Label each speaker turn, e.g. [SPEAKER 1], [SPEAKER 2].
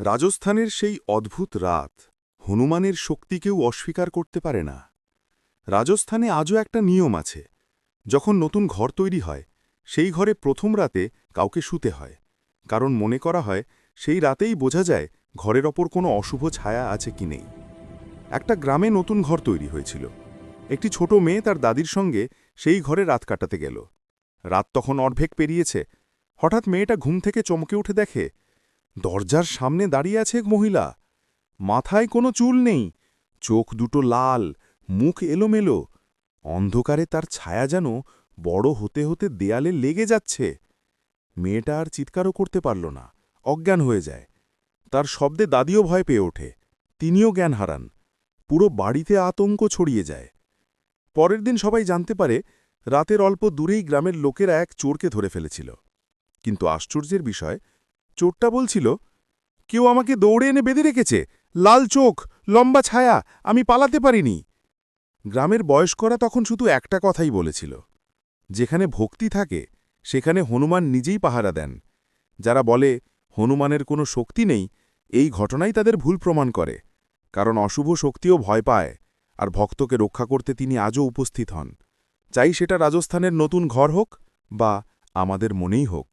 [SPEAKER 1] রাজস্থানের সেই অদ্ভুত রাত হনুমানের শক্তি কেউ অস্বীকার করতে পারে না। রাজস্থানে আজও একটা নিয়ম আছে, যখন নতুন ঘর তৈরি হয় সেই ঘরে প্রথম রাতে কাউকে শুতে হয়, কারণ মনে করা হয় সেই রাতেই বোঝা যায় ঘরের ওপর কোনো অশুভ ছায়া আছে কি নেই। একটা গ্রামে নতুন ঘর তৈরি হয়েছিল। একটি ছোট মেয়ে তার দাদির সঙ্গে সেই ঘরে রাত কাটাতে গেল। রাত তখন অর্ধেক পেরিয়েছে। হঠাৎ মেয়েটা ঘুম থেকে চমকে উঠে দেখে দরজার সামনে দাঁড়িয়ে আছে এক মহিলা। মাথায় কোনো চুল নেই, চোখ দুটো লাল, মুখ এলোমেলো। অন্ধকারে তার ছায়া যেন বড় হতে হতে দেয়ালে লেগে যাচ্ছে। মেয়েটা আর চিৎকারও করতে পারল না, অজ্ঞান হয়ে যায়। তার শব্দে দাদিও ভয় পেয়ে ওঠে, তিনিও জ্ঞান হারান। পুরো বাড়িতে আতঙ্ক ছড়িয়ে যায়। পরের দিন সবাই জানতে পারে রাতের অল্প দূরেই গ্রামের লোকেরা এক চোরকে ধরে ফেলেছিল। কিন্তু আশ্চর্যের বিষয়, চোরটা বলছিল, কেউ আমাকে দৌড়ে এনে বেঁধে রেখেছে, লাল চোখ, লম্বা ছায়া, আমি পালাতে পারিনি। গ্রামের বয়স্করা তখন শুধু একটা কথাই বলেছিল, যেখানে ভক্তি থাকে সেখানে হনুমান নিজেই পাহারা দেন। যারা বলে হনুমানের কোনো শক্তি নেই, এই ঘটনাই তাদের ভুল প্রমাণ করে, কারণ অশুভ শক্তিও ভয় পায়, আর ভক্তকে রক্ষা করতে তিনি আজও উপস্থিত হন। চাই সেটা রাজস্থানের নতুন ঘর হোক বা আমাদের মনেই হোক।